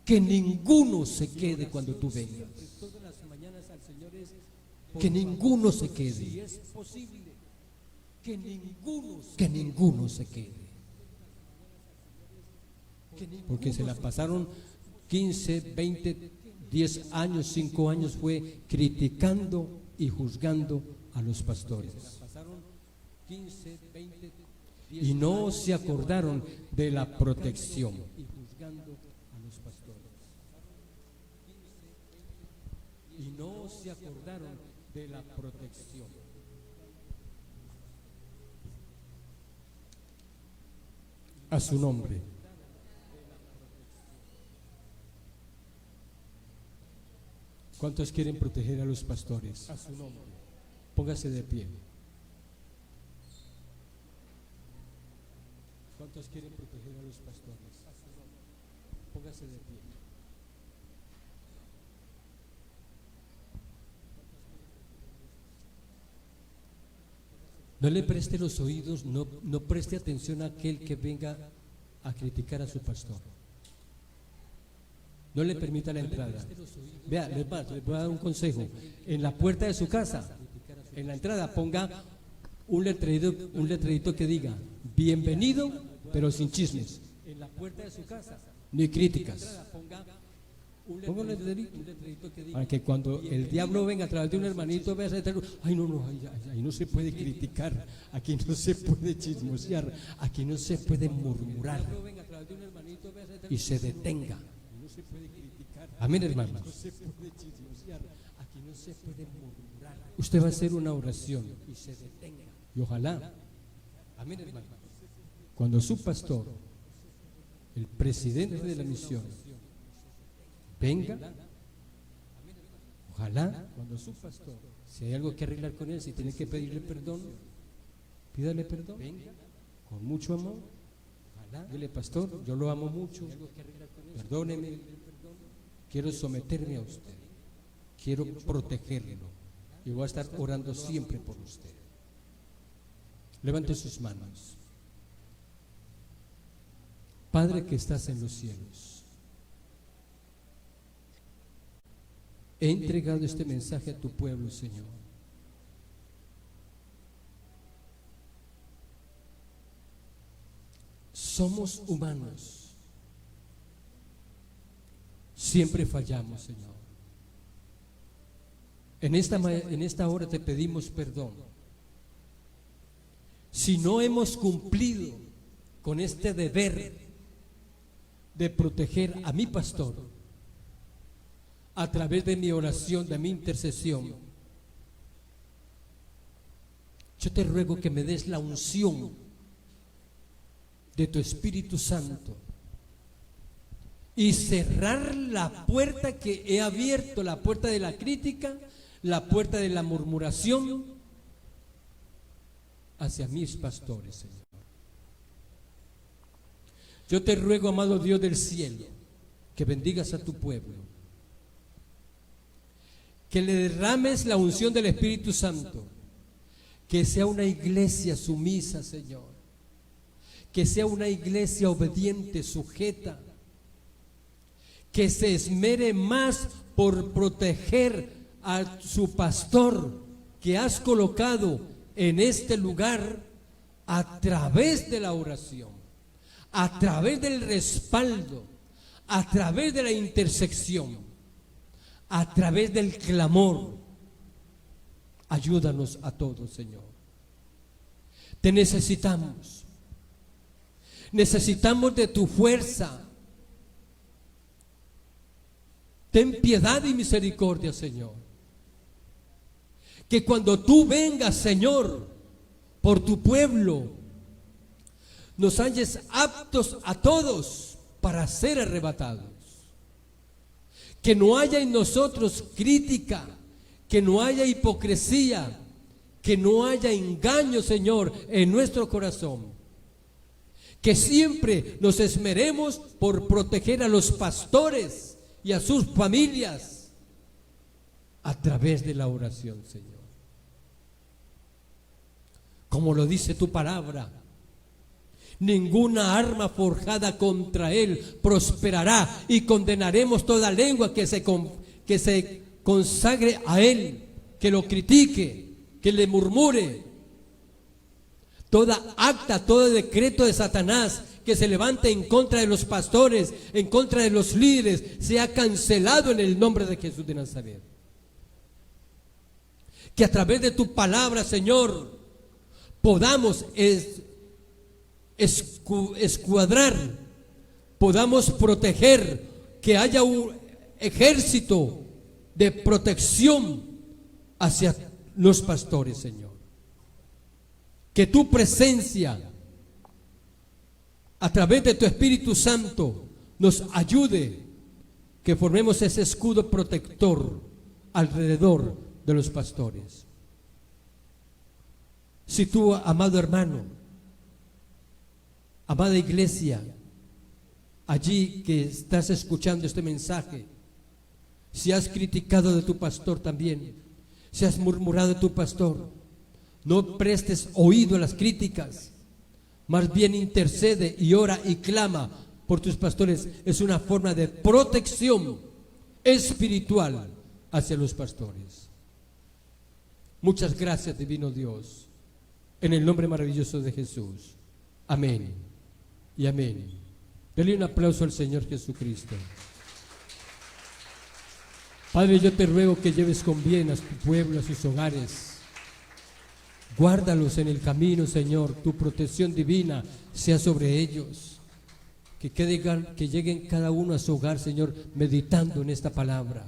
que ninguno se quede cuando tú vengas. Que ninguno se quede. Que ninguno se quede. Porque se la pasaron 15, 20 10 años, 5 años fue criticando y juzgando a los pastores. Y no se acordaron de la protección. Y no se acordaron de la protección. A su nombre. ¿Cuántos quieren proteger a los pastores? A su nombre. Póngase de pie. ¿Cuántos quieren proteger a los pastores? A su nombre. Póngase de pie. No le preste los oídos, no preste atención a aquel que venga a criticar a su pastor. No le permita la entrada. Vea, les voy a dar un consejo. En la puerta de su casa, en la entrada, ponga un letrerito que diga: bienvenido, pero sin chismes. En la puerta de su casa, ni críticas. Ponga un letrerito que diga, para que cuando el diablo venga a través de un hermanito, vea ese letrero: ay, no, ahí no se puede criticar, aquí no se puede chismosear, aquí no se puede murmurar. Y se detenga. Amén, hermanos. Usted va a hacer una oración y ojalá, amén, hermanos, cuando su pastor, el presidente de la misión, venga, ojalá cuando su pastor, si hay algo que arreglar con él, si tiene que pedirle perdón, pídale perdón, venga con mucho amor. Dile: pastor, yo lo amo mucho, perdóneme, quiero someterme a usted, quiero protegerlo y voy a estar orando siempre por usted. Levante sus manos. Padre que estás en los cielos, he entregado este mensaje a tu pueblo, Señor. Somos humanos. Siempre fallamos, Señor. En esta hora te pedimos perdón. Si no hemos cumplido con este deber de proteger a mi pastor a través de mi oración, de mi intercesión, yo te ruego que me des la unción de tu Espíritu Santo y cerrar la puerta que he abierto, la puerta de la crítica, la puerta de la murmuración hacia mis pastores, Señor. Yo te ruego, amado Dios del cielo, que bendigas a tu pueblo, que le derrames la unción del Espíritu Santo, que sea una iglesia sumisa, Señor, que sea una iglesia obediente, sujeta, que se esmere más por proteger a su pastor que has colocado en este lugar a través de la oración, a través del respaldo, a través de la intersección, a través del clamor. Ayúdanos a todos, Señor. Te necesitamos. Necesitamos de tu fuerza. Ten piedad y misericordia, Señor. Que cuando tú vengas, Señor, por tu pueblo, nos halles aptos a todos para ser arrebatados. Que no haya en nosotros crítica, que no haya hipocresía, que no haya engaño, Señor, en nuestro corazón. Que siempre nos esmeremos por proteger a los pastores y a sus familias a través de la oración, Señor. Como lo dice tu palabra, ninguna arma forjada contra él prosperará, y condenaremos toda lengua que se consagre a él, que lo critique, que le murmure. Toda acta, todo decreto de Satanás que se levante en contra de los pastores, en contra de los líderes, sea cancelado en el nombre de Jesús de Nazaret. Que a través de tu palabra, Señor, podamos escuadrar, podamos proteger, que haya un ejército de protección hacia los pastores, Señor. Que tu presencia, a través de tu Espíritu Santo, nos ayude, que formemos ese escudo protector alrededor de los pastores. Si tú, amado hermano, amada iglesia, allí que estás escuchando este mensaje, si has criticado de tu pastor también, si has murmurado de tu pastor, no prestes oído a las críticas, más bien intercede y ora y clama por tus pastores. Es una forma de protección espiritual hacia los pastores. Muchas gracias, divino Dios, en el nombre maravilloso de Jesús. Amén y amén. Dale un aplauso al Señor Jesucristo. Padre, yo te ruego que lleves con bien a tu pueblo, a sus hogares. Guárdalos en el camino, Señor. Tu protección divina sea sobre ellos. Que lleguen cada uno a su hogar, Señor, meditando en esta palabra.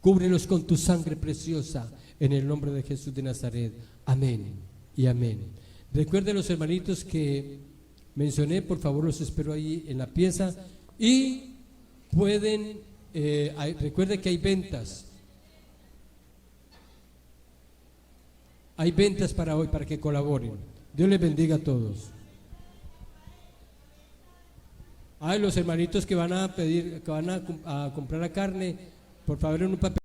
Cúbrelos con tu sangre preciosa, en el nombre de Jesús de Nazaret. Amén y amén. Recuerden los hermanitos que mencioné, por favor, los espero ahí en la pieza. Y pueden, recuerden que hay ventas. Hay ventas para hoy, para que colaboren. Dios les bendiga a todos. Los hermanitos que van a pedir, que van a comprar la carne, por favor, en un papel.